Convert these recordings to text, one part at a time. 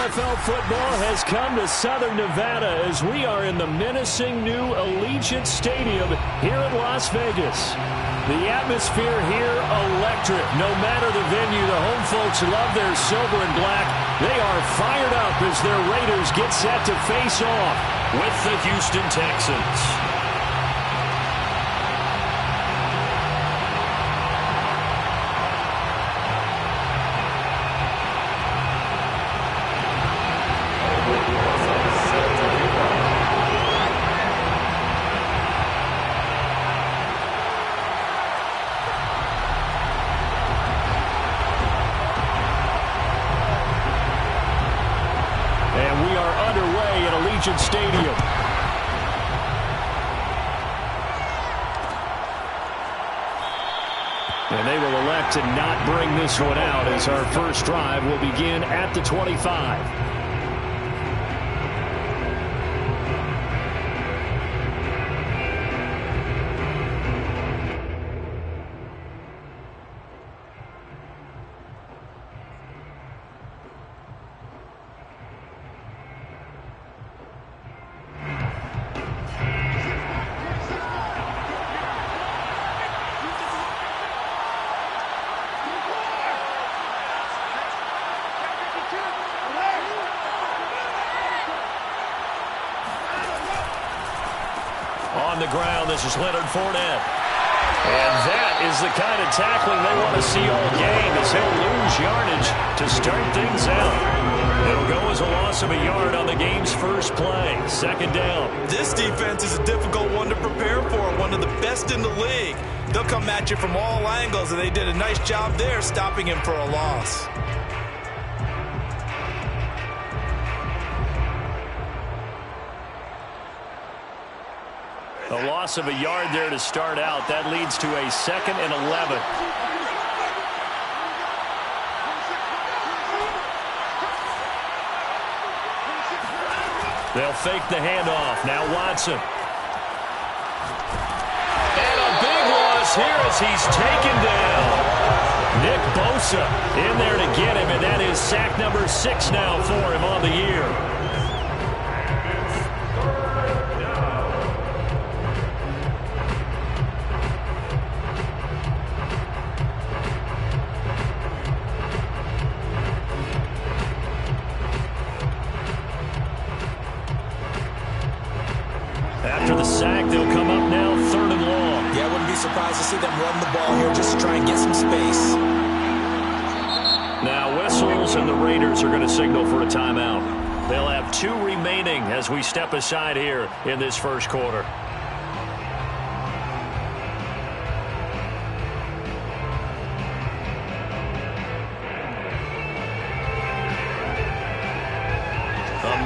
NFL football has come to Southern Nevada as we are in the menacing new Allegiant Stadium here in Las Vegas. The atmosphere here, electric. No matter the venue, the home folks love their silver and black. They are fired up as their Raiders get set to face off with the Houston Texans. Stadium. And they will elect to not bring this one out as our first drive will begin at the 25. On the ground, this is Leonard Fournette. And that is the kind of tackling they want to see all game as he'll lose yardage to start things out. It'll go as a loss of a yard on the game's first play. Second down. This defense is a difficult one to prepare for, one of the best in the league. They'll come at you from all angles, and they did a nice job there stopping him for a loss. A loss of a yard there to start out. That leads to a 2nd and 11. They'll fake the handoff. Now Watson. And a big loss here as he's taken down. Nick Bosa in there to get him, and that is sack number 6 now for him on the year. After the sack, they'll come up now 3rd and long. Yeah, I wouldn't be surprised to see them run the ball here just to try and get some space. Now whistles, and the Raiders are going to signal for a timeout. They'll have 2 remaining as we step aside here in this first quarter.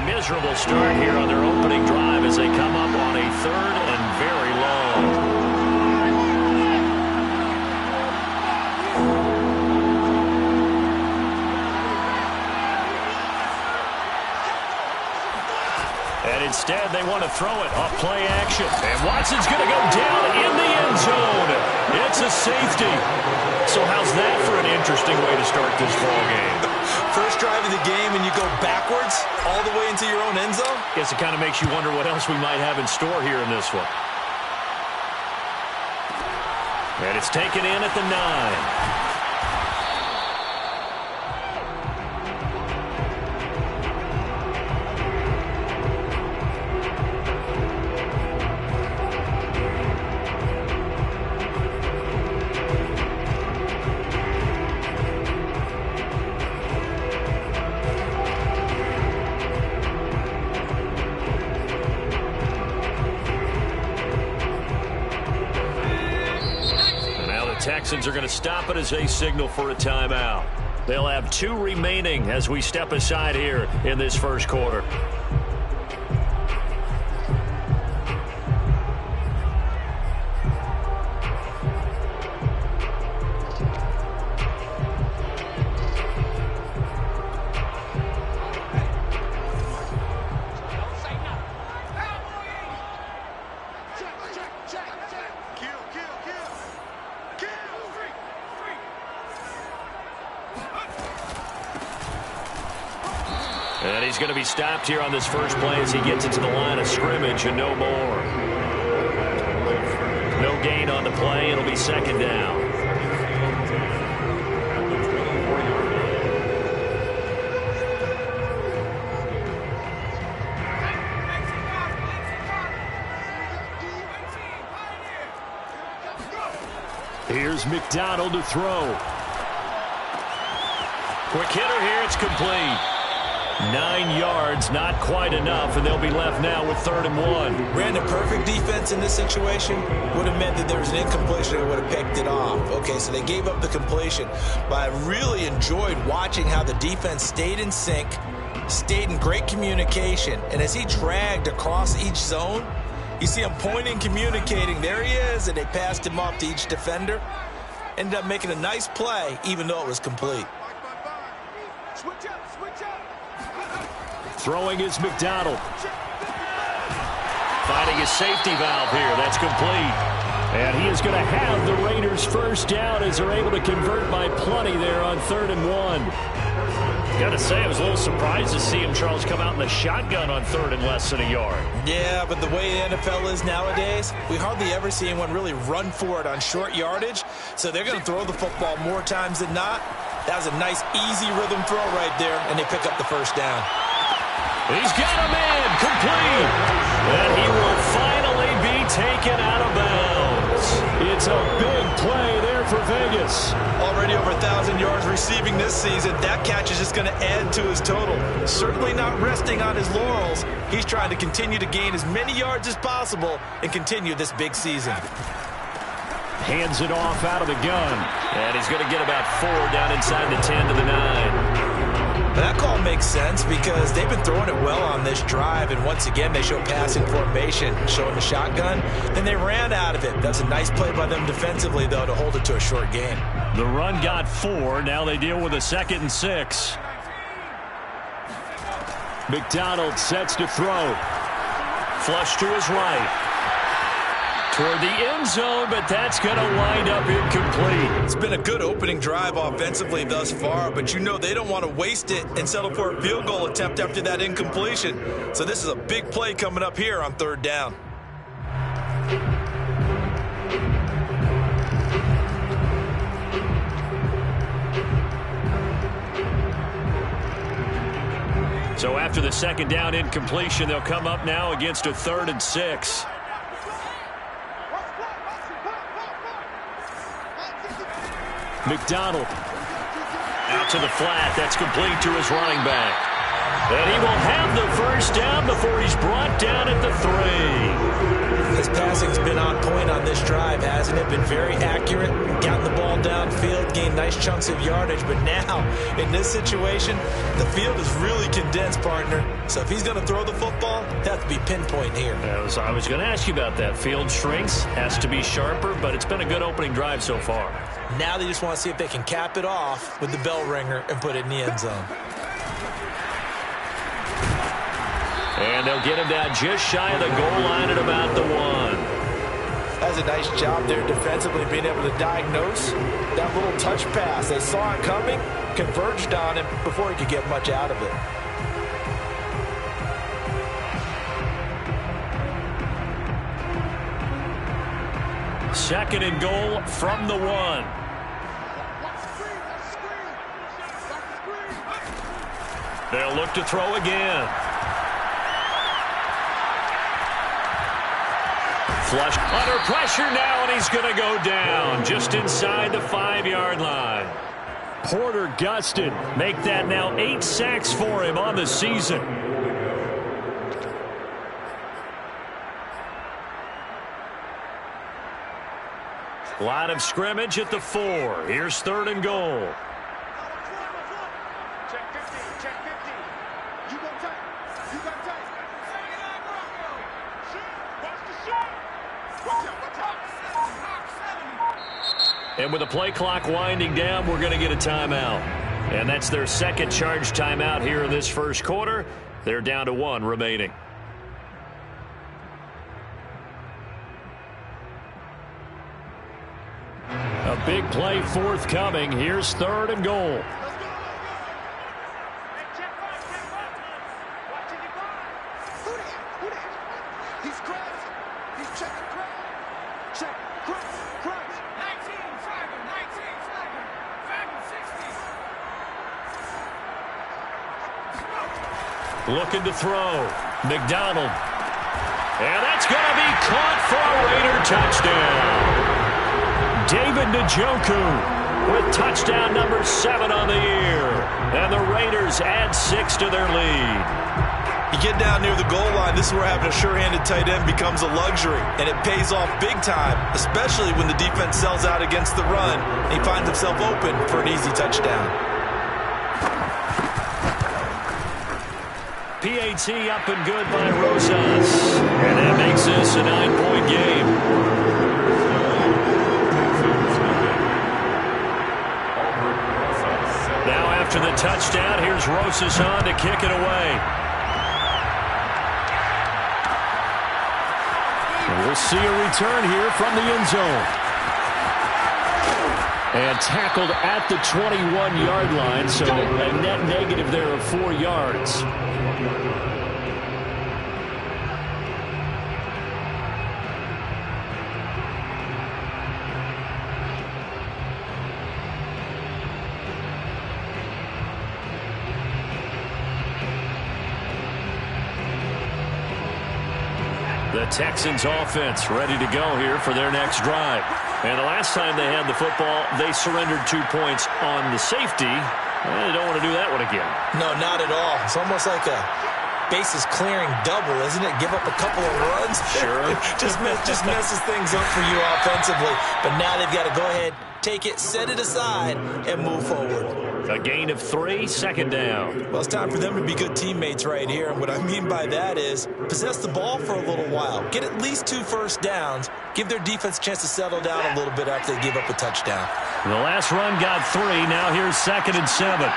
Miserable start here on their opening drive as they come up on a 3rd and very long. And instead they want to throw it off play action. And Watson's going to go down in the end zone. It's a safety. So how's that for an interesting way to start this ball game? First drive of the game and you go backwards all the way into your own end zone? Guess it kind of makes you wonder what else we might have in store here in this one. And it's taken in at the 9. Texans are going to stop it as they signal for a timeout. They'll have 2 remaining as we step aside here in this first quarter. And he's going to be stopped here on this first play as he gets it to the line of scrimmage and no more. No gain on the play. It'll be second down. Here's McDonald to throw. Quick hitter here. It's complete. 9 yards, not quite enough, and they'll be left now with 3rd and 1. Ran the perfect defense in this situation. Would have meant that there was an incompletion and would have picked it off. Okay, so they gave up the completion. But I really enjoyed watching how the defense stayed in sync, stayed in great communication, and as he dragged across each zone, you see him pointing, communicating. There he is, and they passed him off to each defender. Ended up making a nice play, even though it was complete. Switch up, switch up. Throwing is McDonald. Finding his safety valve here. That's complete. And he is going to have the Raiders first down as they're able to convert by plenty there on 3rd and 1. Got to say, I was a little surprised to see him, Charles, come out in the shotgun on 3rd and less than a yard. Yeah, but the way the NFL is nowadays, we hardly ever see anyone really run for it on short yardage. So they're going to throw the football more times than not. That was a nice, easy rhythm throw right there, and they pick up the first down. He's got a man complete. And he will finally be taken out of bounds. It's a big play there for Vegas. Already over 1,000 yards receiving this season. That catch is just going to add to his total. Certainly not resting on his laurels. He's trying to continue to gain as many yards as possible and continue this big season. Hands it off out of the gun. And he's going to get about 4 down inside the 10 to the 9. That call makes sense because they've been throwing it well on this drive, and once again they show passing formation, showing the shotgun. Then they ran out of it. That's a nice play by them defensively, though, to hold it to a short gain. The run got 4. Now they deal with a 2nd and 6. McDonald sets to throw. Flush to his right. Toward the end zone, but that's going to wind up incomplete. It's been a good opening drive offensively thus far, but you know they don't want to waste it and settle for a field goal attempt after that incompletion. So this is a big play coming up here on 3rd down. So after the 2nd down incompletion, they'll come up now against a 3rd and 6. McDonald out to the flat. That's complete to his running back. And he will have the first down before he's brought down at the 3. His passing's been on point on this drive, hasn't it? Been very accurate, gotten the ball downfield, gained nice chunks of yardage. But now, in this situation, the field is really condensed, partner. So if he's going to throw the football, it has to be pinpoint here. I was going to ask you about that. Field shrinks, has to be sharper, but it's been a good opening drive so far. Now they just want to see if they can cap it off with the bell ringer and put it in the end zone. And they'll get him down just shy of the goal line at about the 1. That's a nice job there defensively, being able to diagnose that little touch pass. They saw it coming, converged on him before he could get much out of it. Second and goal from the 1. They'll look to throw again. Flush under pressure now, and he's going to go down just inside the 5-yard line. Porter Gustin make that now 8 sacks for him on the season. Line of scrimmage at the 4. Here's 3rd and goal. Check 50, check 50. You go tight. You got tight. Watch the shot. Watch out, watch out. And with the play clock winding down, we're going to get a timeout. And that's their 2nd charge timeout here in this first quarter. They're down to 1 remaining. A big play forthcoming. Here's 3rd and goal. Looking to throw. McDonald. And that's going to be caught for a Raider touchdown. David Njoku with touchdown number 7 on the year. And the Raiders add 6 to their lead. You get down near the goal line, this is where having a sure-handed tight end becomes a luxury, and it pays off big time, especially when the defense sells out against the run, and he finds himself open for an easy touchdown. PAT up and good by Rosas, and that makes this a 9-point game. Now after the touchdown, here's Rosas on to kick it away. We'll see a return here from the end zone. And tackled at the 21-yard line, so a net negative there of 4 yards. The Texans offense ready to go here for their next drive. And the last time they had the football, they surrendered 2 points on the safety. They don't want to do that one again. No, not at all. It's almost like a bases clearing double, isn't it? Give up a couple of runs. Sure. just messes things up for you offensively. But now they've got to go ahead, take it, set it aside, and move forward. A gain of 3, second down. Well, it's time for them to be good teammates right here. And what I mean by that is possess the ball for a little while. Get at least 2 first downs. Give their defense a chance to settle down a little bit after they give up a touchdown. The last run got 3. Now here's 2nd and 7.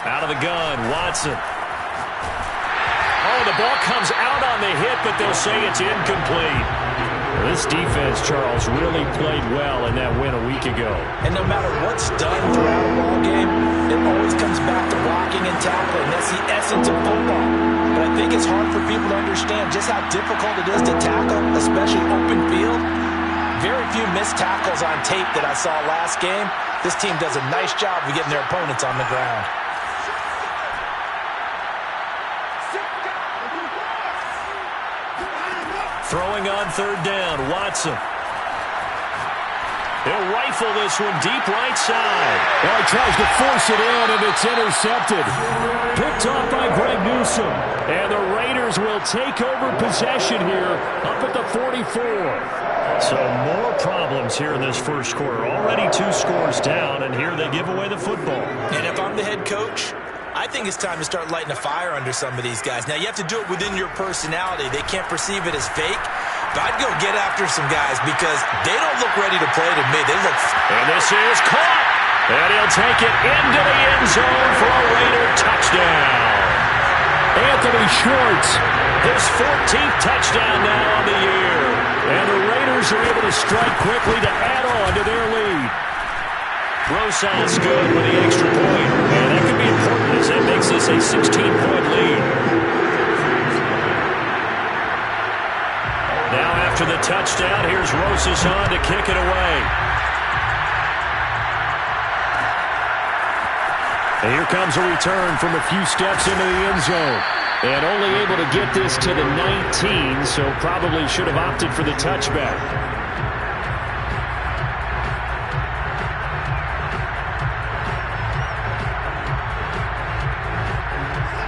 Out of the gun, Watson. Oh, the ball comes out on the hit, but they'll say it's incomplete. This defense, Charles, really played well in that win a week ago. And no matter what's done throughout a ball game, it always comes back to blocking and tackling. That's the essence of football. But I think it's hard for people to understand just how difficult it is to tackle, especially open field. Very few missed tackles on tape that I saw last game. This team does a nice job of getting their opponents on the ground. Throwing on 3rd down, Watson. He'll rifle this one deep right side. Well, he tries to force it in, and it's intercepted. Picked off by Greg Newsome. And the Raiders will take over possession here up at the 44. So more problems here in this first quarter. Already 2 scores down, and here they give away the football. And if I'm the head coach, I think it's time to start lighting a fire under some of these guys. Now, you have to do it within your personality. They can't perceive it as fake. But I'd go get after some guys because they don't look ready to play to me. They look... And this is caught. And he'll take it into the end zone for a Raider touchdown. Anthony Schwartz. His 14th touchdown now on the year. And the Raiders are able to strike quickly to add on to their lead. Rosas good with the extra point. And that could be important as that makes this a 16-point lead. Now after the touchdown, here's Rosas on to kick it away. And here comes a return from a few steps into the end zone. And only able to get this to the 19, so probably should have opted for the touchback.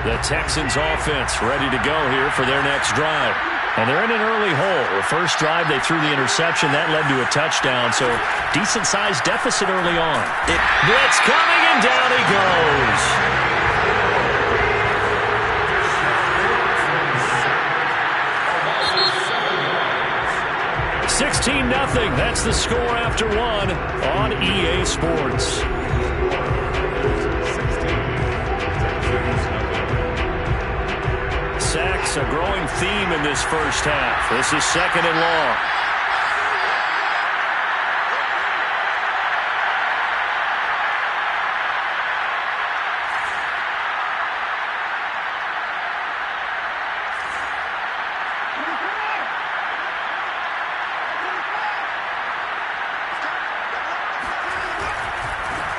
The Texans offense ready to go here for their next drive. And they're in an early hole. The first drive, they threw the interception. That led to a touchdown, so decent-sized deficit early on. Blitz coming, and down he goes. 16-0. That's the score after 1 on EA Sports. Sacks, a growing theme in this first half. This is 2nd and long.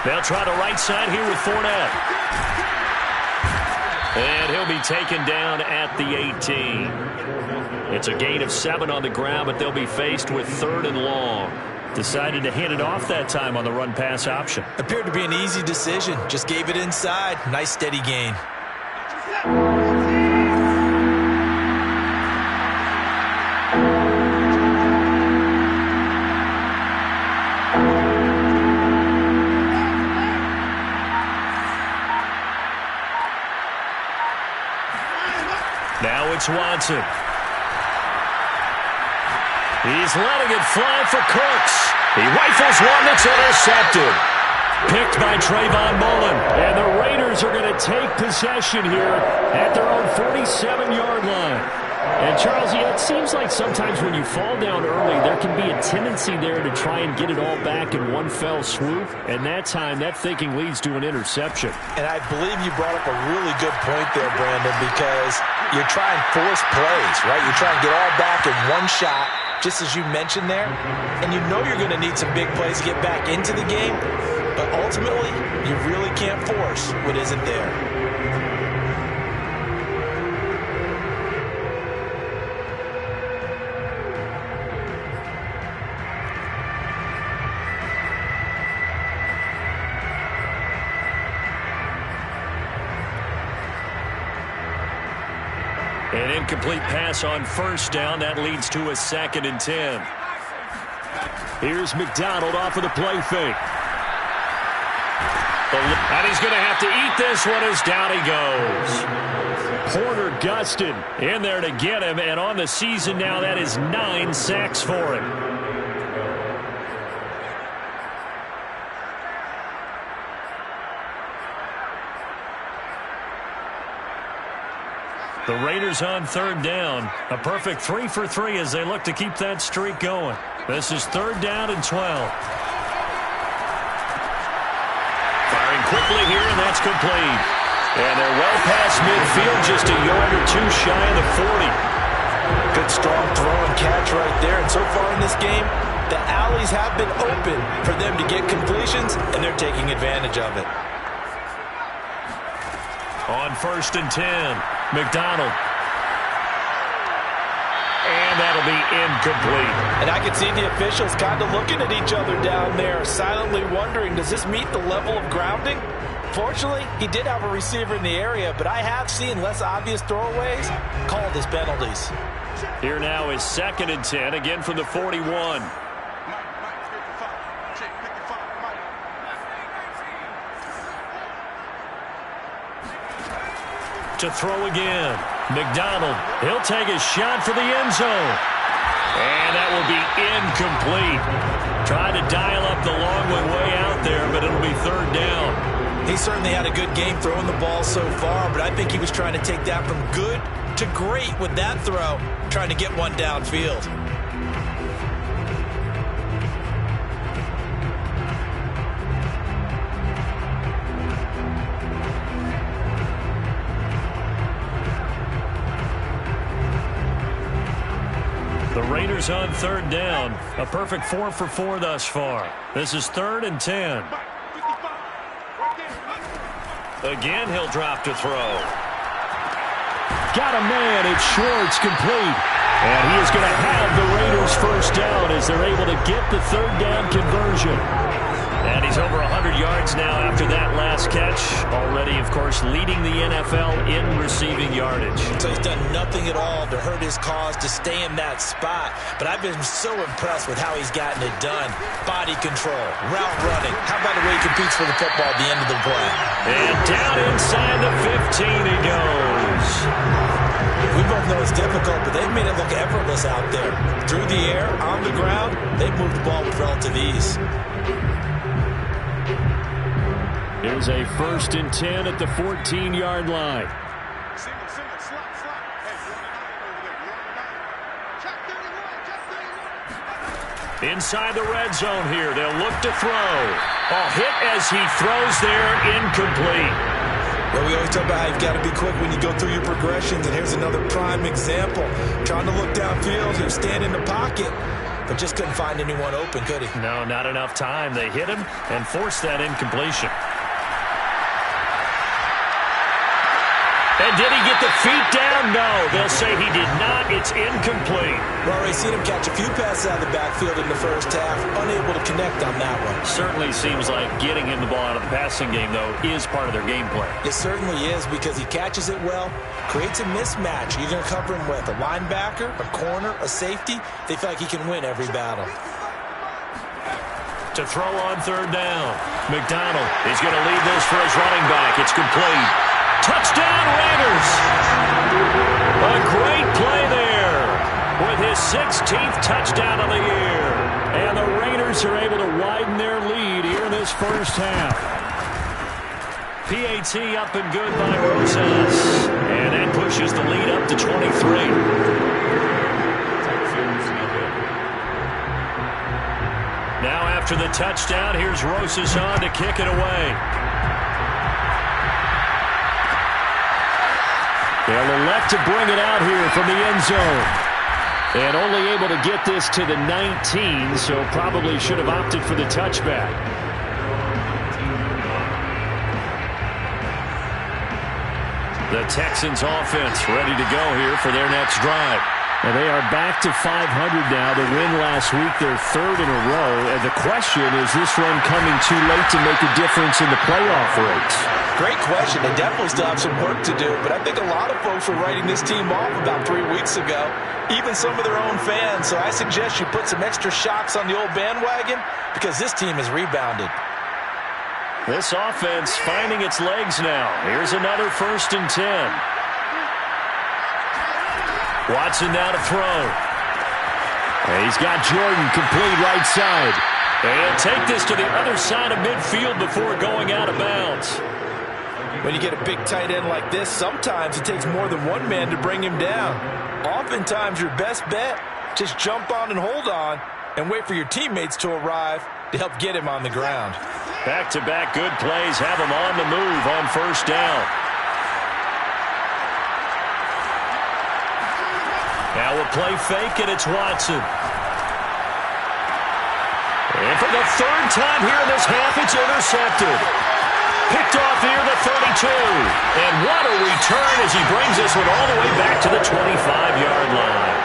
They'll try the right side here with Fournette. And he'll be taken down at the 18. It's a gain of 7 on the ground, but they'll be faced with 3rd and long. Decided to hand it off that time on the run-pass option. Appeared to be an easy decision. Just gave it inside. Nice steady gain. Now it's Watson. He's letting it fly for Cooks. He rifles one that's intercepted. Picked by Trayvon Mullen. And the Raiders are going to take possession here at their own 47-yard line. And, Charles, yeah, it seems like sometimes when you fall down early, there can be a tendency there to try and get it all back in one fell swoop. And that time, that thinking leads to an interception. And I believe you brought up a really good point there, Brandon, because you're trying to force plays, right? You're trying to get all back in one shot, just as you mentioned there. And you know you're going to need some big plays to get back into the game. But ultimately, you really can't force what isn't there. An incomplete pass on 1st down. That leads to a 2nd and 10. Here's McDonald off of the play fake. And he's going to have to eat this one as down he goes. Porter Gustin in there to get him. And on the season now, that is 9 sacks for him. The Raiders on 3rd down. A perfect 3 for 3 as they look to keep that streak going. This is 3rd down and 12. Firing quickly here, and that's complete. And they're well past midfield, just a yard or 2 shy of the 40. Good strong throw and catch right there. And so far in this game, the alleys have been open for them to get completions, and they're taking advantage of it. On 1st and 10, McDonald. And that'll be incomplete. And I can see the officials kind of looking at each other down there, silently wondering, does this meet the level of grounding? Fortunately, he did have a receiver in the area, but I have seen less obvious throwaways called as penalties. Here now is 2nd and 10, again from the 41. To throw again. McDonald, he'll take a shot for the end zone. And that will be incomplete. Trying to dial up the long way out there, but it'll be 3rd down. He certainly had a good game throwing the ball so far, but I think he was trying to take that from good to great with that throw, trying to get one downfield. The Raiders on 3rd down. A perfect 4 for 4 thus far. This is 3rd and 10. Again, he'll drop to throw. Got a man. It's Schwartz, complete. And he is going to have the Raiders 1st down as they're able to get the 3rd down conversion. And he's over 100 yards now after that last catch. Already, of course, leading the NFL in receiving yardage. So he's done nothing at all to hurt his cause to stay in that spot. But I've been so impressed with how he's gotten it done. Body control, route running. How about the way he competes for the football at the end of the play? And down inside the 15 he goes. We both know it's difficult, but they've made it look effortless out there. Through the air, on the ground, they've moved the ball with relative ease. Here's a 1st and 10 at the 14-yard line. Inside the red zone here. They'll look to throw. A hit as he throws there, incomplete. Well, we always talk about how you've got to be quick when you go through your progressions, and here's another prime example. Trying to look downfield, he'll stand in the pocket. but just couldn't find anyone open, could he? No, not enough time. They hit him and forced that incompletion. And did he get the feet down? No, they'll say he did not. It's incomplete. Well, already seen him catch a few passes out of the backfield in the first half, unable to connect on that one. Certainly seems like getting him the ball out of the passing game, though, is part of their game plan. It certainly is, because he catches it well, creates a mismatch. You're going to cover him with a linebacker, a corner, a safety. They feel like he can win every battle. To throw on third down. McDonald is going to lead this for his running back. It's complete. Touchdown, Raiders! A great play there with his 16th touchdown of the year. And the Raiders are able to widen their lead here in this first half. PAT up and good by Rosas. And that pushes the lead up to 23. Now after the touchdown, here's Rosas on to kick it away. They'll elect to bring it out here from the end zone. And only able to get this to the 19, so probably should have opted for the touchback. The Texans offense ready to go here for their next drive. And they are back to 500 now. The win last week, their third in a row. And the question, is this run coming too late to make a difference in the playoff race? Great question. They definitely still have some work to do, but I think a lot of folks were writing this team off about 3 weeks ago, even some of their own fans. So I suggest you put some extra shocks on the old bandwagon, because this team has rebounded. This offense finding its legs now. Here's another 1st and 10. Watson now to throw. And he's got Jordan complete right side. And he'll take this to the other side of midfield before going out of bounds. When you get a big tight end like this, sometimes it takes more than one man to bring him down. Oftentimes, your best bet, just jump on and hold on and wait for your teammates to arrive to help get him on the ground. Back-to-back good plays have him on the move on 1st down. Now a play fake, and it's Watson. And for the 3rd time here in this half, it's intercepted. Picked off near the 32. And what a return as he brings this one all the way back to the 25-yard line.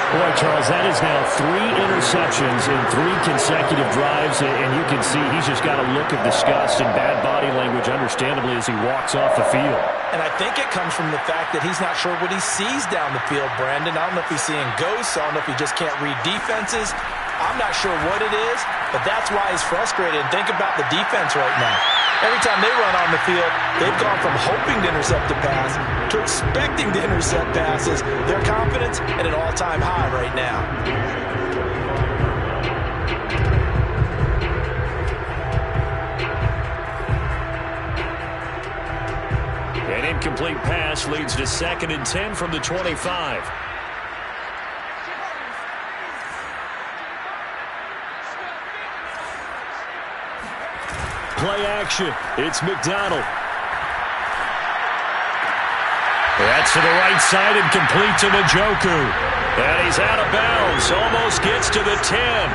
Boy, Charles, that is now 3 interceptions in 3 consecutive drives, and you can see he's just got a look of disgust and bad body language, understandably, as he walks off the field. And I think it comes from the fact that he's not sure what he sees down the field, Brandon. I don't know if he's seeing ghosts. I don't know if he just can't read defenses. I'm not sure what it is, but that's why he's frustrated. And think about the defense right now. Every time they run on the field, they've gone from hoping to intercept a pass to expecting to intercept passes. Their confidence at an all-time high right now. An incomplete pass leads to 2nd and 10 from the 25. Play action. It's McDonald. That's to the right side and complete to Njoku. And he's out of bounds. Almost gets to the 10.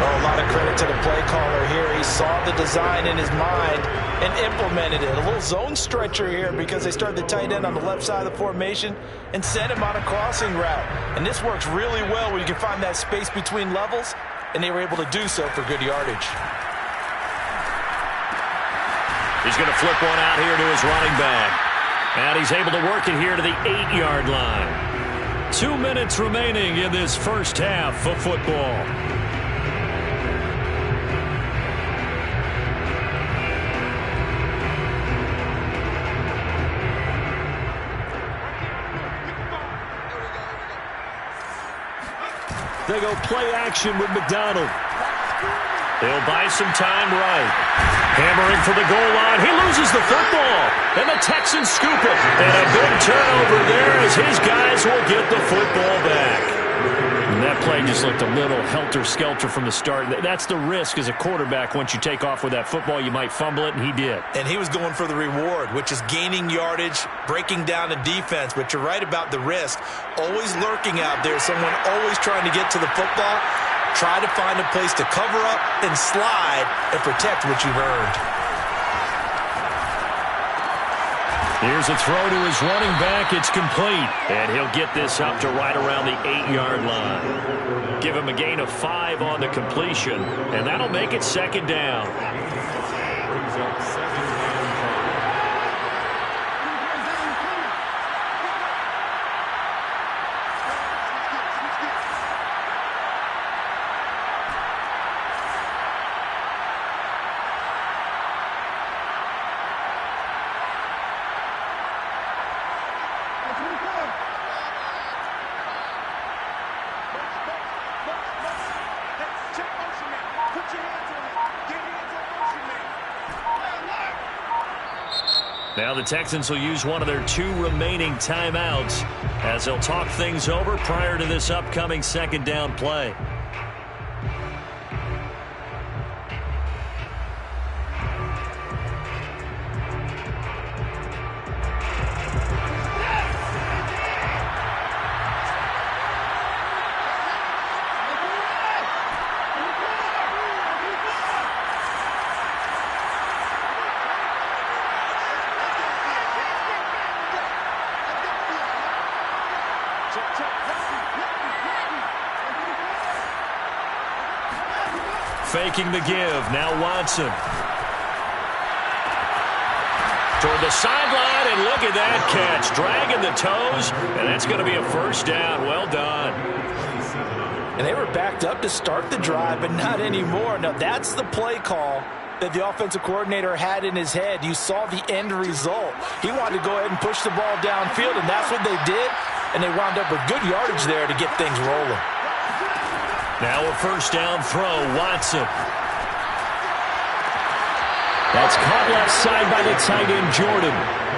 Oh, a lot of credit to the play caller here. He saw the design in his mind and implemented it. A little zone stretcher here because they started the tight end on the left side of the formation and sent him on a crossing route. And this works really well when you can find that space between levels, and they were able to do so for good yardage. He's going to flip one out here to his running back. And he's able to work it here to the 8-yard line. 2 minutes remaining in this first half of football. They go play action with McDonald. They'll buy some time right. Hammering for the goal line. He loses the football. And the Texans scoop it. And a big turnover there as his guys will get the football back. And that That play just looked a little helter-skelter from the start. That's the risk as a quarterback. Once you take off with that football, you might fumble it, and he did. And he was going for the reward, which is gaining yardage, breaking down the defense. But you're right about the risk. Always lurking out there, someone always trying to get to the football. Try to find a place to cover up and slide and protect what you've earned. Here's a throw to his running back. It's complete. And he'll get this up to right around the 8-yard line. Give him a gain of 5 on the completion, and that'll make it second down. Now the Texans will use one of their 2 remaining timeouts as they'll talk things over prior to this upcoming second down play. Faking the give. Now Watson. Toward the sideline, and look at that catch. Dragging the toes, and that's going to be a first down. Well done. And they were backed up to start the drive, but not anymore. Now, that's the play call that the offensive coordinator had in his head. You saw the end result. He wanted to go ahead and push the ball downfield, and that's what they did, and they wound up with good yardage there to get things rolling. Now a first down throw, Watson. That's caught left side by the tight end, Jordan.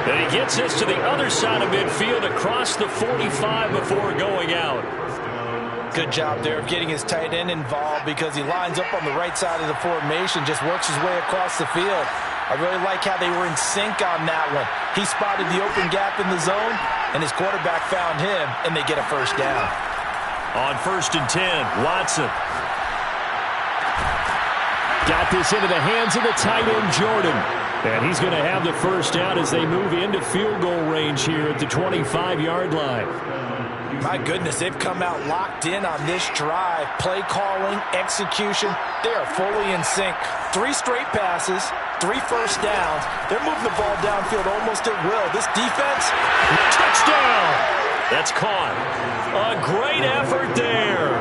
And he gets this to the other side of midfield across the 45 before going out. Good job there of getting his tight end involved because he lines up on the right side of the formation, just works his way across the field. I really like how they were in sync on that one. He spotted the open gap in the zone, and his quarterback found him, and they get a first down. On 1st and 10, Watson. Got this into the hands of the tight end, Jordan. And he's going to have the first down as they move into field goal range here at the 25-yard line. My goodness, they've come out locked in on this drive. Play calling, execution, they are fully in sync. 3 straight passes, 3 first downs. They're moving the ball downfield almost at will. This defense, touchdown! That's caught. A great effort there.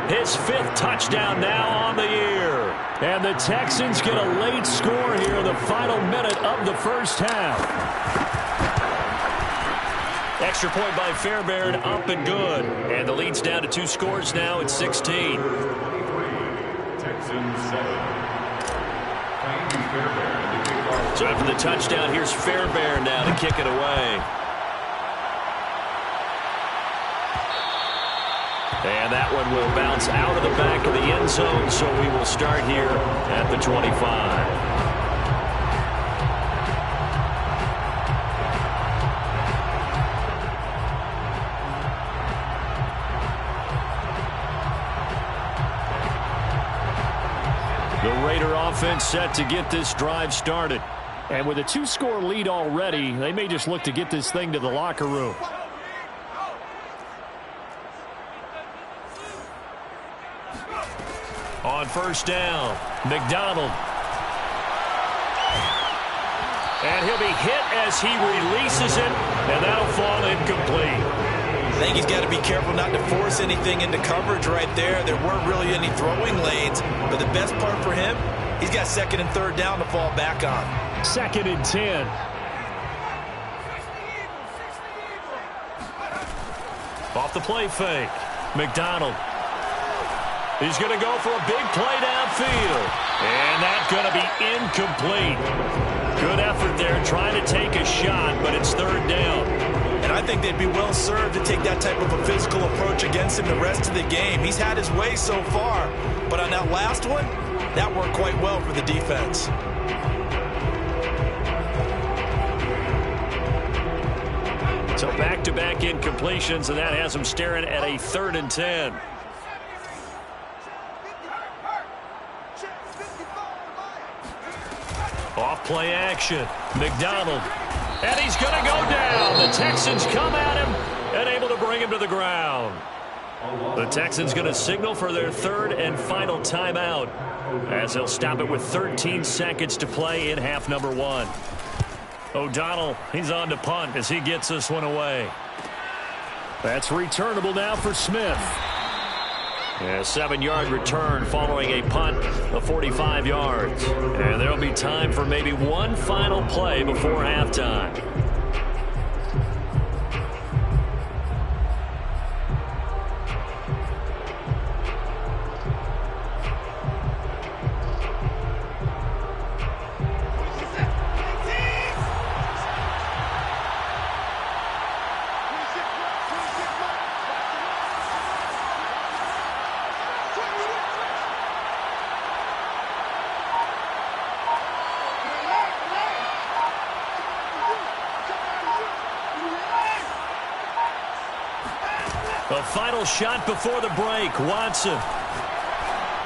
His 5th touchdown now on the year. And the Texans get a late score here in the final minute of the first half. Extra point by Fairbairn, up and good. And the lead's down to 2 scores now at 16. So after the touchdown, here's Fairbairn now to kick it away. And that one will bounce out of the back of the end zone, so we will start here at the 25. The Raider offense set to get this drive started. And with a 2-score lead already, they may just look to get this thing to the locker room. On first down, McDonald. And he'll be hit as he releases it, and that'll fall incomplete. I think he's got to be careful not to force anything into coverage right there. There weren't really any throwing lanes, but the best part for him, he's got 2nd and 3rd down to fall back on. 2nd and 10. Off the play fake, McDonald. He's going to go for a big play downfield. And that's going to be incomplete. Good effort there trying to take a shot, but it's 3rd down. And I think think they'd be well served to take that type of a physical approach against him the rest of the game. He's had his way so far, but on that last one, that worked quite well for the defense. So back-to-back incompletions, and that has him staring at a 3rd and 10. Off play action. McDonald. And he's going to go down. The Texans come at him and able to bring him to the ground. The Texans going to signal for their 3rd and final timeout as they'll stop it with 13 seconds to play in half number 1. O'Donnell, he's on to punt as he gets this one away. That's returnable now for Smith. A 7-yard return following a punt of 45 yards. And there'll be time for maybe one final play before halftime. The final shot before the break. Watson.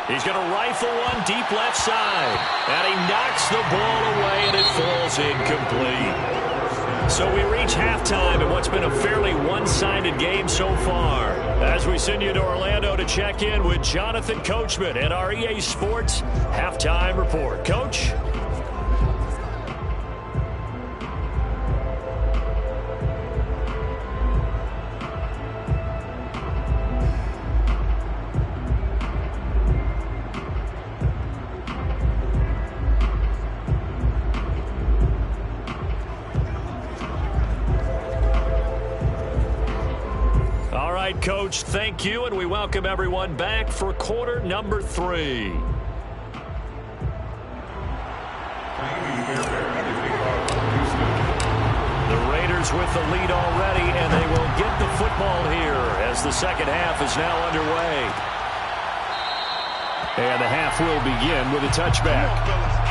He's going to rifle one deep left side. And he knocks the ball away, and it falls incomplete. So we reach halftime in what's been a fairly one-sided game so far. As we send you to Orlando to check in with Jonathan Coachman at our EA Sports Halftime Report. Coach? Coach, thank you, and we welcome everyone back for quarter number 3. The Raiders with the lead already, and they will get the football here as the second half is now underway. And the half will begin with a touchback.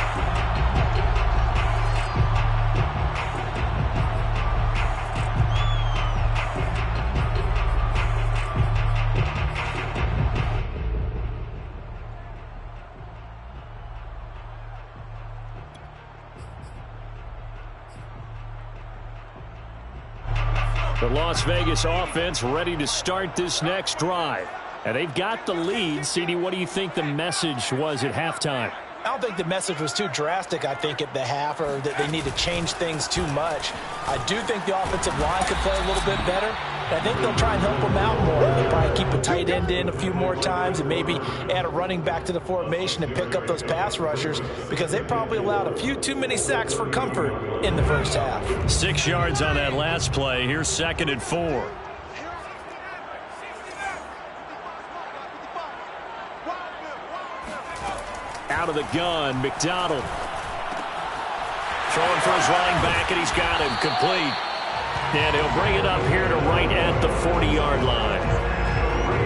The Las Vegas offense ready to start this next drive. And they've got the lead. CD, what do you think the message was at halftime? I don't think the message was too drastic, I think, at the half, or that they need to change things too much. I do think the offensive line could play a little bit better. I think they'll try and help them out more. They'll probably keep a tight end in a few more times and maybe add a running back to the formation and pick up those pass rushers, because they probably allowed a few too many sacks for comfort in the first half. 6 yards on that last play. Here's 2nd and 4. Out of the gun, McDonald. Throwing for his running back, and he's got him complete. And he'll bring it up here to right at the 40-yard line.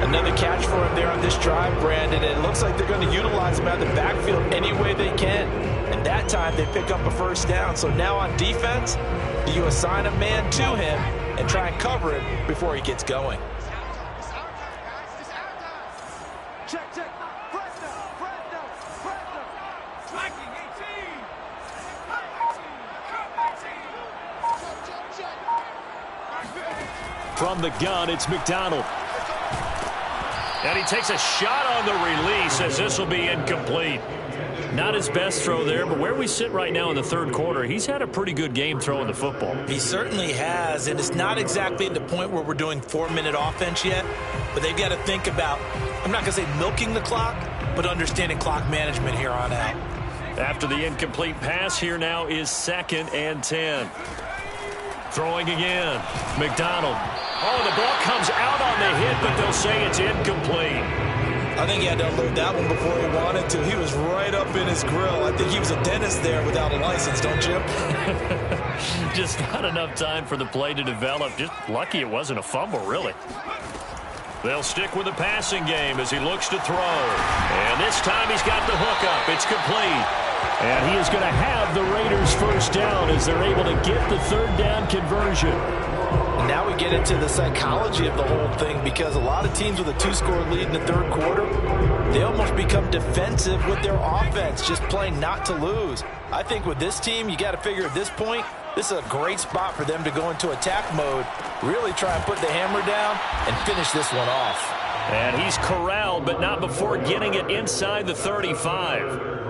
Another catch for him there on this drive, Brandon. And it looks like they're going to utilize him out of the backfield any way they can. And that time they pick up a first down. So now on defense, do you assign a man to him and try and cover it before he gets going? From the gun, it's McDonald. And he takes a shot on the release as this will be incomplete. Not his best throw there, but where we sit right now in the third quarter, he's had a pretty good game throwing the football. He certainly has, and it's not exactly at the point where we're doing 4-minute offense yet, but they've got to think about, I'm not going to say milking the clock, but understanding clock management here on out. After the incomplete pass, here now is 2nd and 10. Throwing again. McDonald. Oh, the ball comes out on the hit, but they'll say it's incomplete. I think he had to unload that one before he wanted to. He was right up in his grill. I think he was a dentist there without a license, don't you? Just not enough time for the play to develop. Just lucky it wasn't a fumble, really. They'll stick with the passing game as he looks to throw. And this time he's got the hook up. It's complete. And he is going to have the Raiders first down as they're able to get the third down conversion. Now we get into the psychology of the whole thing, because a lot of teams with a 2-score lead in the third quarter, they almost become defensive with their offense, just playing not to lose. I think with this team, you got to figure at this point, this is a great spot for them to go into attack mode, really try and put the hammer down and finish this one off. And he's corralled, but not before getting it inside the 35.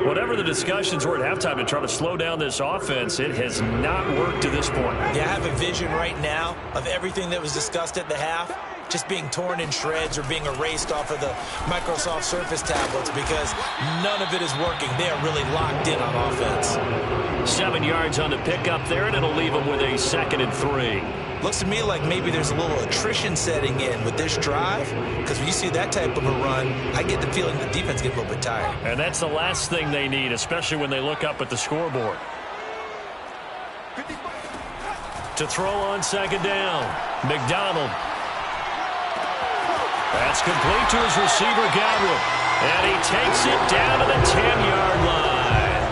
Whatever the discussions were at halftime to try to slow down this offense, it has not worked to this point. Yeah, I have a vision right now of everything that was discussed at the half just being torn in shreds or being erased off of the Microsoft Surface tablets, because none of it is working. They are really locked in on offense. 7 yards on the pickup there, and it'll leave them with a 2nd and 3. Looks to me like maybe there's a little attrition setting in with this drive, because when you see that type of a run, I get the feeling the defense gets a little bit tired. And that's the last thing they need, especially when they look up at the scoreboard. To throw on 2nd down, McDonald. That's complete to his receiver, Godwin. And he takes it down to the 10-yard line.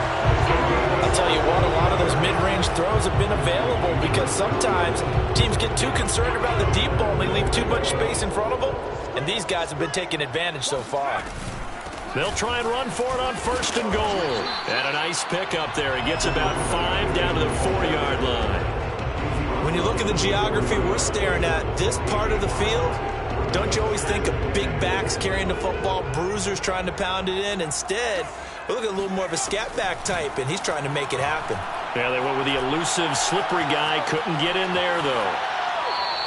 I'll tell you what, a lot of those mid-range throws have been available, because sometimes teams get too concerned about the deep ball and they leave too much space in front of them, and these guys have been taking advantage so far. They'll try and run for it on 1st and goal. And a nice pickup there. He gets about 5 down to the 4-yard line. When you look at the geography we're staring at, this part of the field, don't you always think of big backs carrying the football, bruisers trying to pound it in? Instead, we look at a little more of a scat back type, and he's trying to make it happen. Yeah, they went with the elusive, slippery guy. Couldn't get in there, though.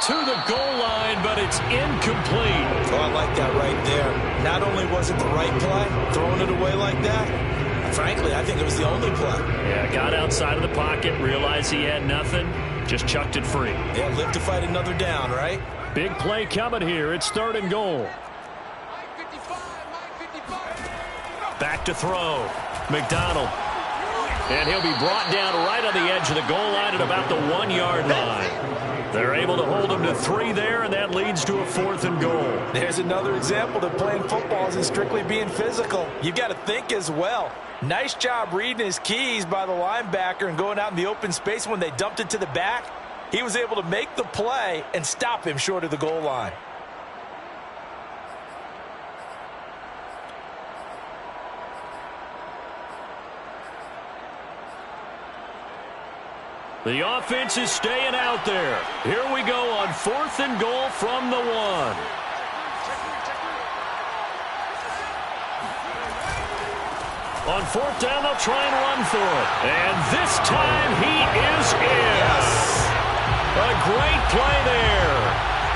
To the goal line, but it's incomplete. Oh, I like that right there. Not only was it the right play, throwing it away like that, frankly, I think it was the only play. Yeah, got outside of the pocket, realized he had nothing, just chucked it free. Yeah, live to fight another down, right? Big play coming here. It's 3rd and goal. Back to throw. McDonald. And he'll be brought down right on the edge of the goal line at about the 1-yard line. They're able to hold him to 3 there, and that leads to a 4th and goal. There's another example that playing football isn't strictly being physical. You've got to think as well. Nice job reading his keys by the linebacker and going out in the open space. When they dumped it to the back, he was able to make the play and stop him short of the goal line. The offense is staying out there. Here we go on 4th and goal from the 1. On 4th down, they'll try and run for it. And this time he is in. Yes. A great play there.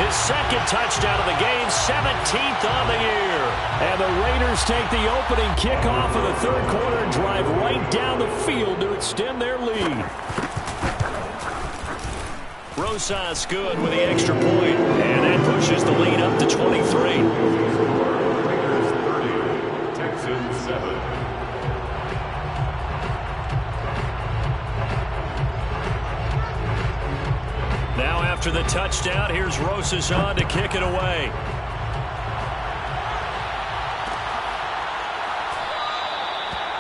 His 2nd touchdown of the game, 17th on the year. And the Raiders take the opening kickoff of the 3rd quarter and drive right down the field to extend their lead. Rosas good with the extra point, and that pushes the lead up to 23. Raiders 30, Texans 7. Now after the touchdown, here's Rosas on to kick it away.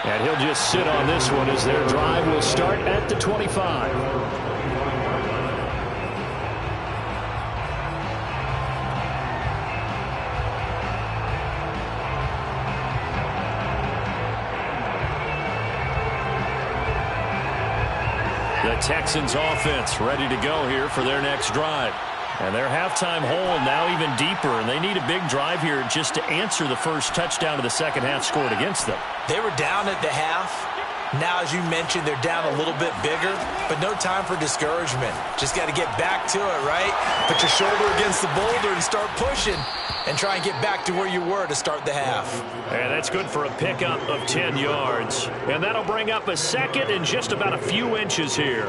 And he'll just sit on this one as their drive will start at the 25. The Texans offense ready to go here for their next drive. And their halftime hole now even deeper, and they need a big drive here just to answer the first touchdown of the second half scored against them. They were down at the half. Now, as you mentioned, they're down a little bit bigger, but no time for discouragement. Just got to get back to it, right? Put your shoulder against the boulder and start pushing and try and get back to where you were to start the half. And that's good for a pickup of 10 yards. And that'll bring up a 2nd and just about a few inches here.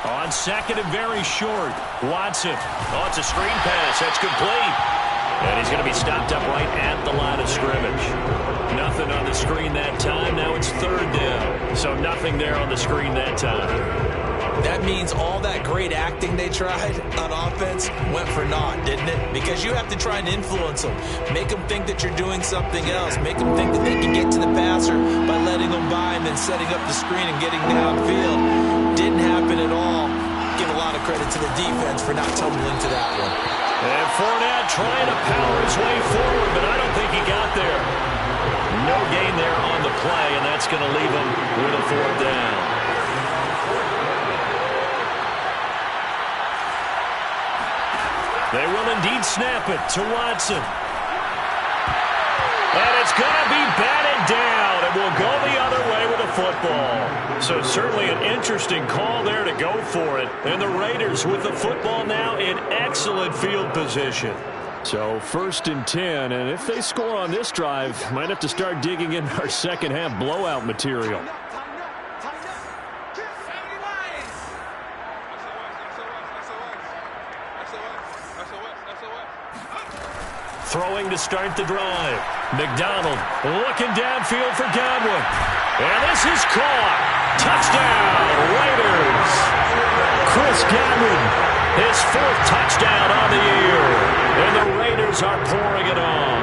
On on second and very short. Watson. Oh, it's a screen pass. That's complete. And he's going to be stopped up right at the line of scrimmage. Nothing on the screen that time. Now it's third down. So nothing there on the screen that time. That means all that great acting they tried on offense went for naught, didn't it? Because you have to try and influence them. Make them think that you're doing something else. Make them think that they can get to the passer by letting them by and then setting up the screen and getting downfield. Didn't happen at all. Give a lot of credit to the defense for not tumbling to that one. And Fournette trying to power his way forward, but I don't think he got there. No gain there on the play, and that's going to leave him with a fourth down. They will indeed snap it to Watson. And it's going to be batted down. It will go the other way with the football. So certainly an interesting call there to go for it. And the Raiders with the football now in excellent field position. So 1st and 10, and if they score on this drive, might have to start digging in our second half blowout material. Throwing to start the drive. McDonald looking downfield for Godwin. And this is caught. Touchdown, Raiders. Chris Godwin, his 4th touchdown on the year. And the Raiders are pouring it on.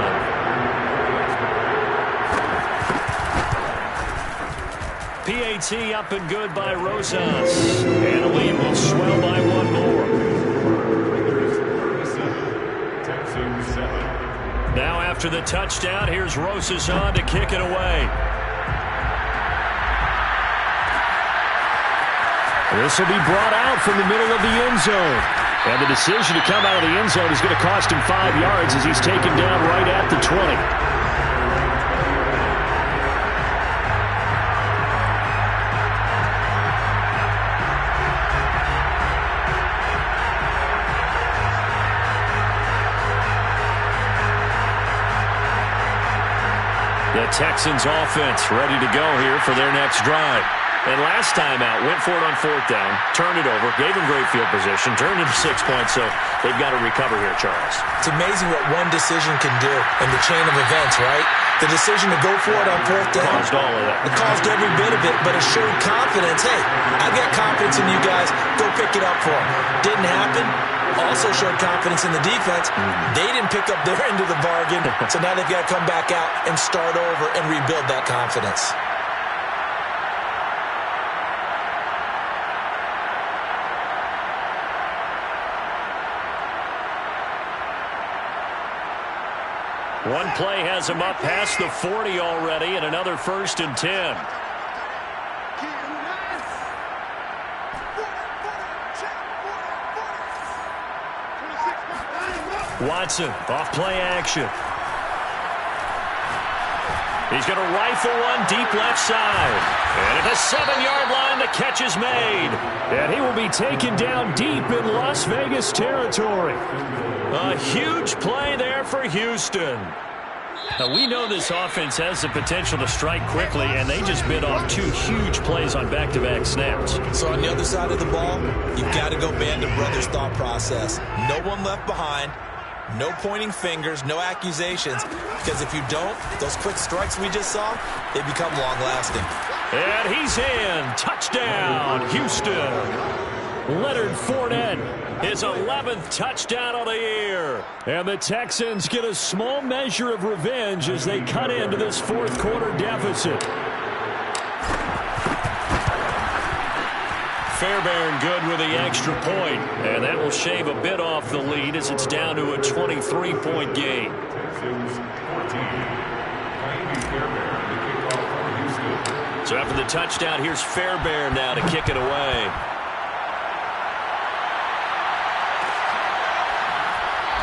PAT up and good by Rosas. And the lead will swell by one more. Now after the touchdown, here's Rosas on to kick it away. This will be brought out from the middle of the end zone. And the decision to come out of the end zone is going to cost him 5 yards as he's taken down right at the 20. The Texans offense ready to go here for their next drive. And last time out, went for it on 4th down, turned it over, gave them great field position, turned it to 6 points, so they've got to recover here, Charles. It's amazing what one decision can do in the chain of events, right? The decision to go for it on 4th down. Caused all of that. It caused every bit of it, but it showed confidence. Hey, I've got confidence in you guys. Go pick it up for them. Didn't happen. Also showed confidence in the defense. They didn't pick up their end of the bargain, so now they've got to come back out and start over and rebuild that confidence. One play has him up past the 40 already, and another 1st and 10. Watson, off play action. He's going to rifle one deep left side. And at the 7-yard line, the catch is made. And he will be taken down deep in Las Vegas territory. A huge play there for Houston. Now, we know this offense has the potential to strike quickly, and they just bit off 2 huge plays on back-to-back snaps. So on the other side of the ball, you've got to go band of brothers thought process. No one left behind. No pointing fingers, no accusations, because if you don't, those quick strikes we just saw, they become long-lasting. And he's in. Touchdown, Houston. Leonard Fournette, his 11th touchdown of the year. And the Texans get a small measure of revenge as they cut into this 4th quarter deficit. Fairbairn good with the extra point, and that will shave a bit off the lead as it's down to a 23-point game. So after the touchdown, here's Fairbairn now to kick it away.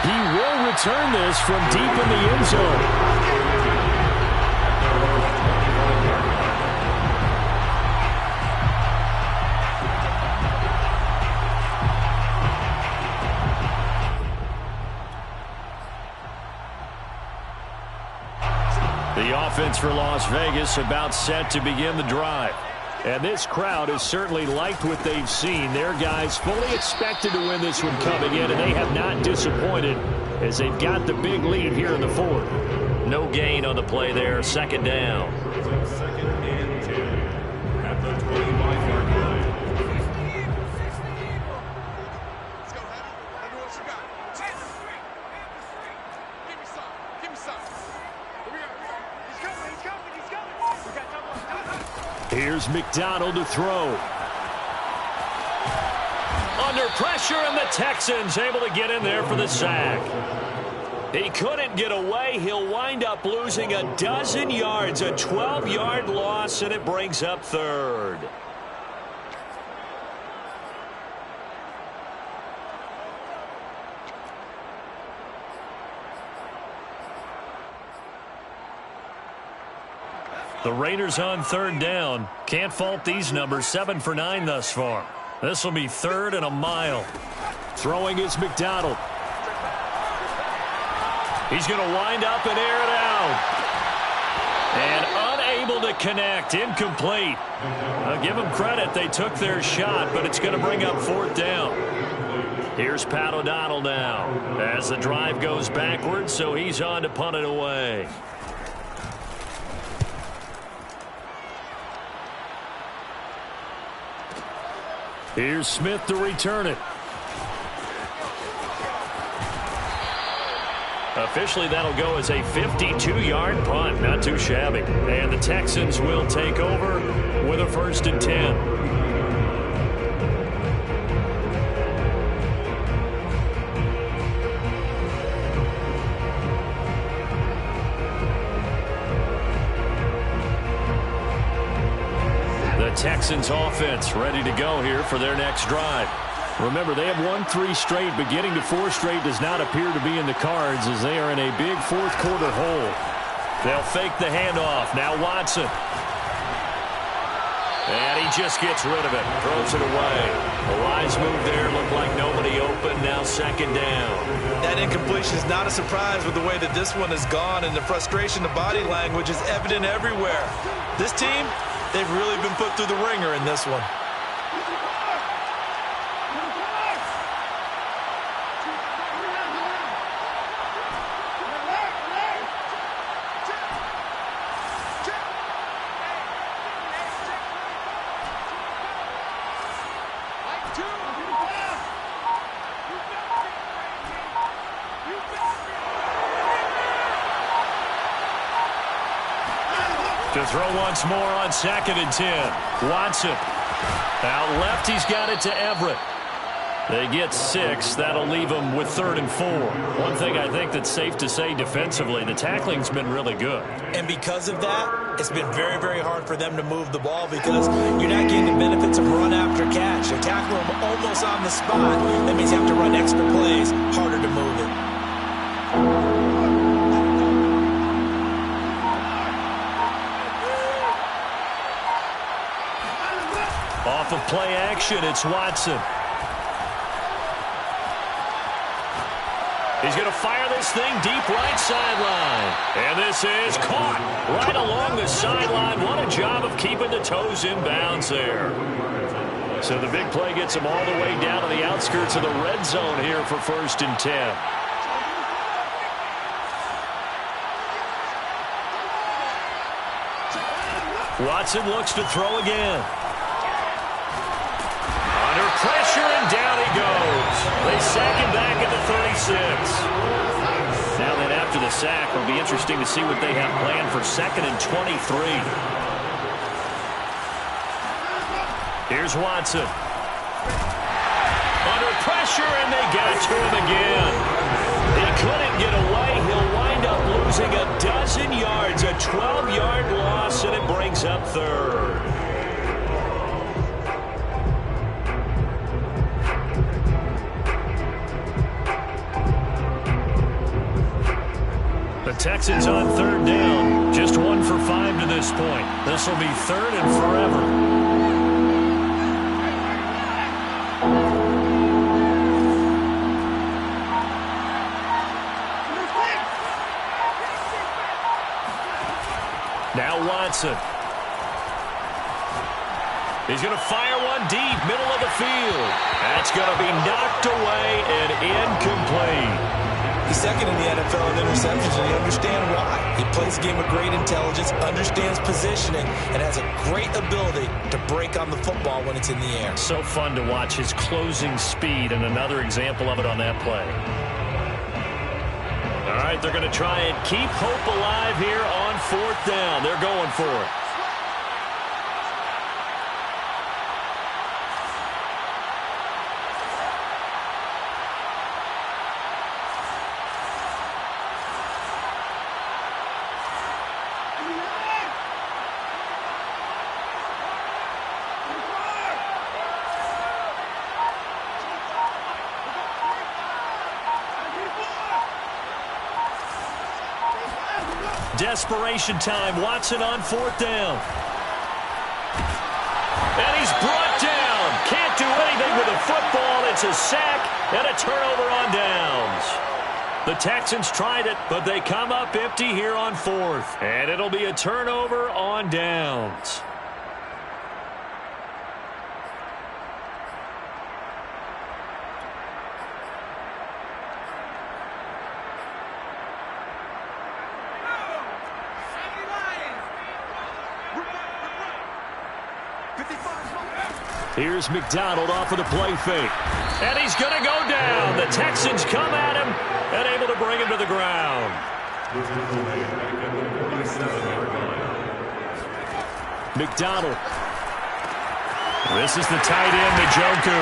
He will return this from deep in the end zone. The offense for Las Vegas about set to begin the drive. And this crowd has certainly liked what they've seen. Their guys fully expected to win this one coming in, and they have not disappointed as they've got the big lead here in the fourth. No gain on the play there. Second down. Second and 10 at the 25-yard line. Let's go, Heavy. Let me know what you got. Give me some. Give me some. Here we go. He's coming. He's coming. He's coming. We got double. Here's McDonald to throw. Under pressure, and the Texans able to get in there for the sack. He couldn't get away. He'll wind up losing a dozen yards, a 12-yard loss, and it brings up third. The Raiders on third down. Can't fault these numbers. 7 for 9 thus far. This will be third and a mile. Throwing is McDonald. He's going to wind up and air it out. And unable to connect. Incomplete. I'll give them credit. They took their shot, but it's going to bring up fourth down. Here's Pat O'Donnell now as the drive goes backwards, so he's on to punt it away. Here's Smith to return it. Officially, that'll go as a 52-yard punt. Not too shabby. And the Texans will take over with a 1st and 10. The Texans offense ready to go here for their next drive. Remember, they have won 3 straight, but getting to 4 straight does not appear to be in the cards as they are in a big fourth quarter hole. They'll fake the handoff. Now Watson. And he just gets rid of it. Throws it away. A wise move there. Looked like nobody open. Now second down. That incompletion is not a surprise with the way that this one has gone, and the frustration, the body language is evident everywhere. This team, they've really been put through the ringer in this one. To throw once more on 2nd and 10. Watson. Out left, he's got it to Everett. They get 6. That'll leave them with 3rd and 4. One thing I think that's safe to say defensively, the tackling's been really good. And because of that, it's been very, very hard for them to move the ball because you're not getting the benefits of run after catch. You tackle them almost on the spot. That means you have to run extra plays, harder to move it. Off of play action, it's Watson. He's going to fire this thing deep right sideline. And this is caught right along the sideline. What a job of keeping the toes in bounds there. So the big play gets him all the way down to the outskirts of the red zone here for 1st and 10. Watson looks to throw again. Under pressure, and down he goes. They sack him back at the 36. Now then, after the sack, it'll be interesting to see what they have planned for 2nd and 23. Here's Watson. Under pressure, and they got to him again. He couldn't get away. He'll wind up losing a dozen yards, a 12-yard loss, and it brings up 3rd. The Texans on 3rd down. Just 1 for 5 to this point. This will be 3rd and forever. Now Watson. He's going to fire one deep, middle of the field. That's going to be knocked away and incomplete. He's second in the NFL in interceptions, and you understand why. He plays a game of great intelligence, understands positioning, and has a great ability to break on the football when it's in the air. So fun to watch his closing speed, and another example of it on that play. All right, they're going to try and keep hope alive here on 4th down. They're going for it. Desperation time. Watson on 4th down. And he's brought down. Can't do anything with the football. It's a sack and a turnover on downs. The Texans tried it, but they come up empty here on 4th. And it'll be a turnover on downs. Here's McDonald off of the play fake. And he's going to go down. The Texans come at him and able to bring him to the ground. McDonald. This is the tight end, Njoku.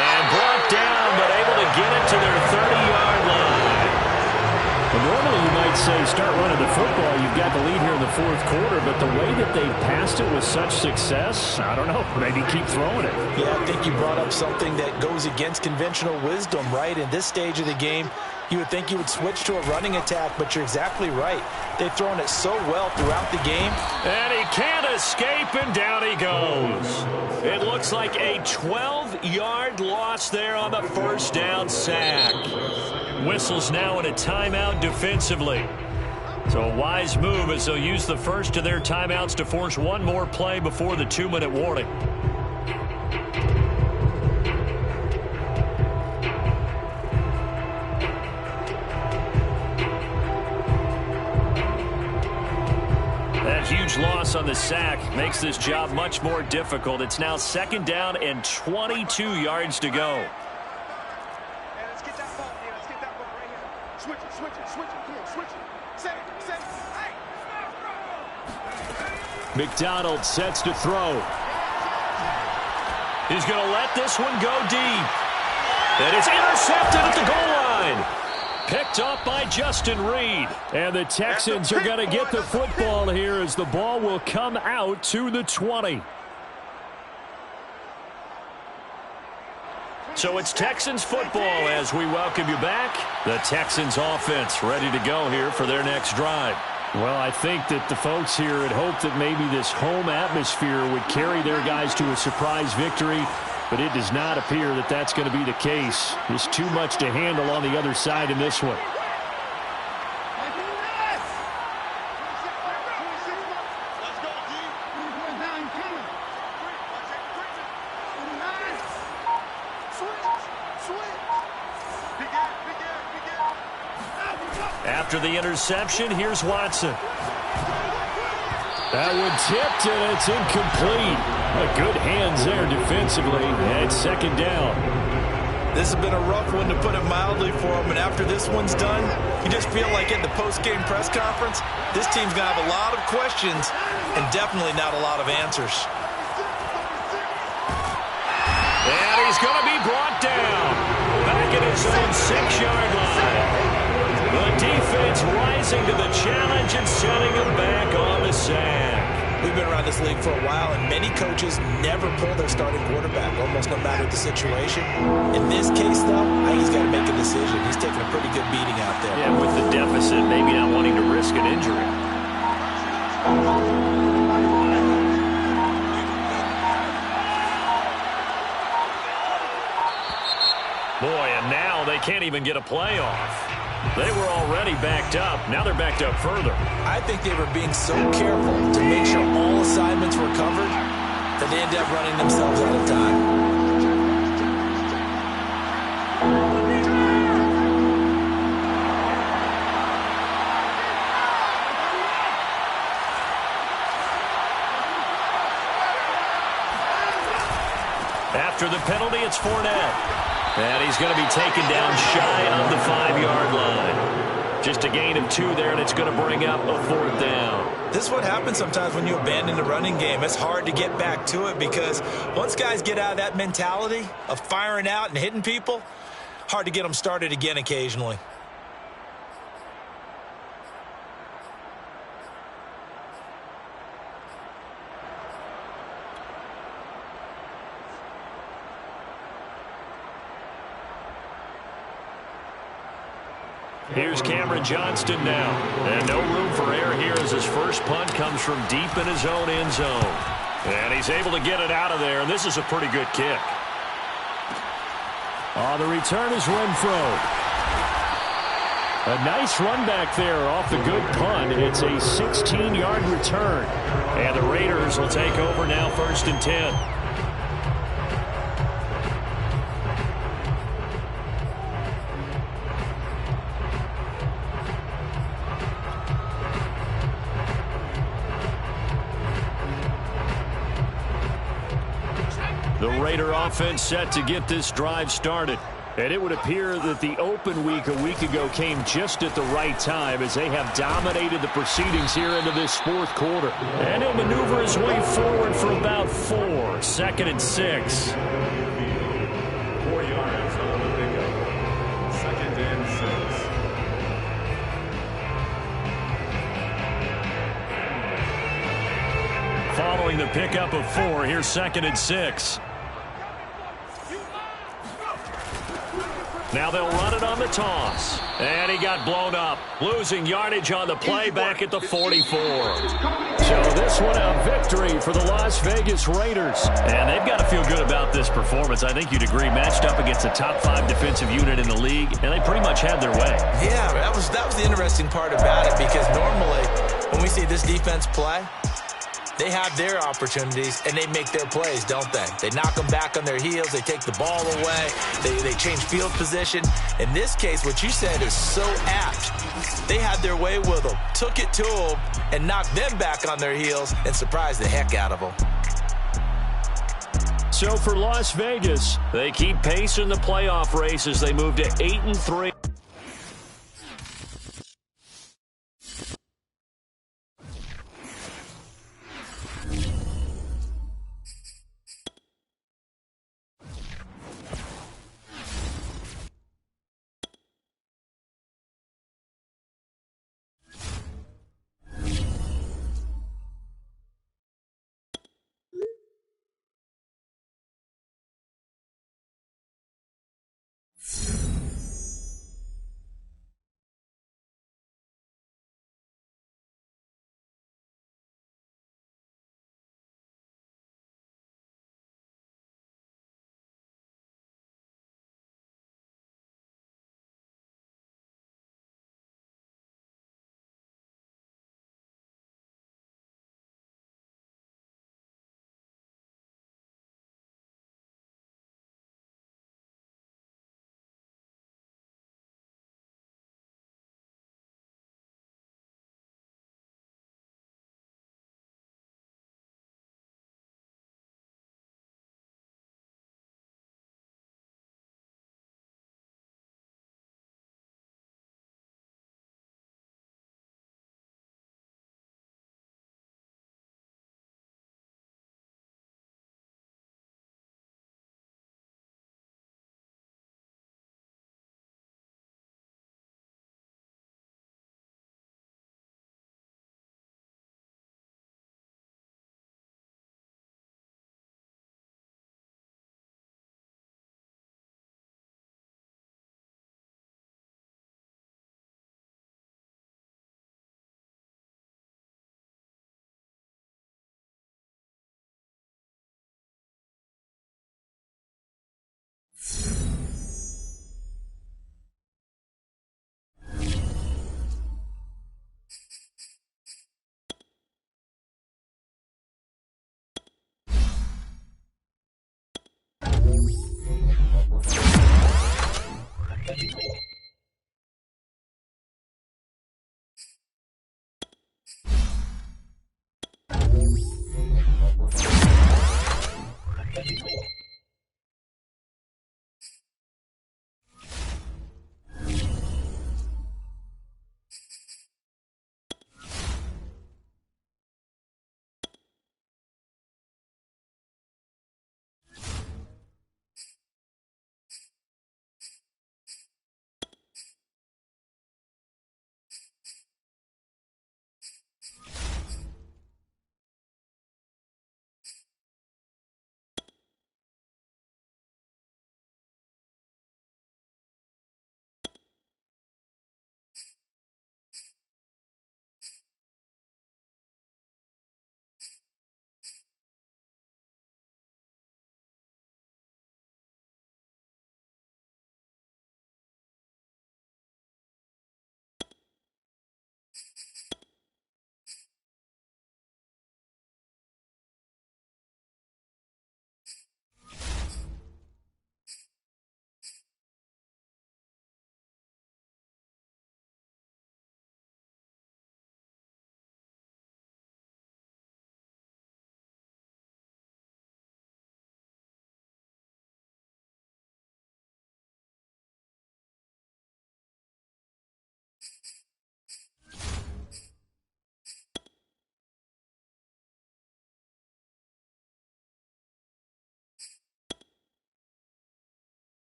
And brought down, but able to get it to their 30-yard line. Well, normally you might say start running the football. You've got the lead here in the 4th quarter, but the way that they've passed it with such success, I don't know, maybe keep throwing it. Yeah, I think you brought up something that goes against conventional wisdom, right? In this stage of the game, you would think you would switch to a running attack, but you're exactly right. They've thrown it so well throughout the game. And he can't escape, and down he goes. It looks like a 12-yard loss there on the 1st down sack. Whistles now in a timeout defensively. So a wise move as they'll use the first of their timeouts to force one more play before the 2-minute warning. That huge loss on the sack makes this job much more difficult. It's now 2nd down and 22 yards to go. McDonald sets to throw. He's going to let this one go deep. And it's intercepted at the goal line. Picked up by Justin Reed. And the Texans are going to get the football here as the ball will come out to the 20. So it's Texans football as we welcome you back. The Texans offense ready to go here for their next drive. Well, I think that the folks here had hoped that maybe this home atmosphere would carry their guys to a surprise victory, but it does not appear that that's going to be the case. There's too much to handle on the other side in this one. After the interception, here's Watson. That one tipped, and it's incomplete. Good hands there defensively, and it's 2nd down. This has been a rough one, to put it mildly, for him. And after this one's done, you just feel like in the post-game press conference, this team's going to have a lot of questions and definitely not a lot of answers. And he's going to be brought down. Back at his own 6-yard line. The defense rising to the challenge and setting him back on the sack. We've been around this league for a while, and many coaches never pull their starting quarterback, almost no matter the situation. In this case, though, I think he's got to make a decision. He's taking a pretty good beating out there. Yeah, with the deficit, maybe not wanting to risk an injury. Boy, and now they can't even get a play off. They were already backed up. Now they're backed up further. I think they were being so careful to make sure all assignments were covered but they ended up running themselves out of time. After the penalty, it's Fournette. And he's going to be taken down shy of the 5-yard line. Just a gain of 2 there, and it's going to bring up a 4th down. This is what happens sometimes when you abandon the running game. It's hard to get back to it because once guys get out of that mentality of firing out and hitting people, hard to get them started again occasionally. Here's Cameron Johnston now. And no room for error here as his first punt comes from deep in his own end zone. And he's able to get it out of there, and this is a pretty good kick. The return is Renfro. A nice run back there off the good punt. It's a 16-yard return. And the Raiders will take over now, 1st and 10. The Raider offense set to get this drive started. And it would appear that the open week a week ago came just at the right time as they have dominated the proceedings here into this 4th quarter. And he'll maneuver his way forward for about 4. 2nd and 6. 4 yards on the pickup. 2nd and 6. Following the pickup of 4, here's 2nd and 6. Now they'll run it on the toss. And he got blown up. Losing yardage on the play back at the 44. So this one a victory for the Las Vegas Raiders. And they've got to feel good about this performance. I think you'd agree, matched up against a top 5 defensive unit in the league, and they pretty much had their way. Yeah, that was the interesting part about it because normally when we see this defense play, they have their opportunities, and they make their plays, don't they? They knock them back on their heels. They take the ball away. They change field position. In this case, what you said is so apt. They had their way with them, took it to them, and knocked them back on their heels and surprised the heck out of them. So for Las Vegas, they keep pace in the playoff race as they move to 8-3.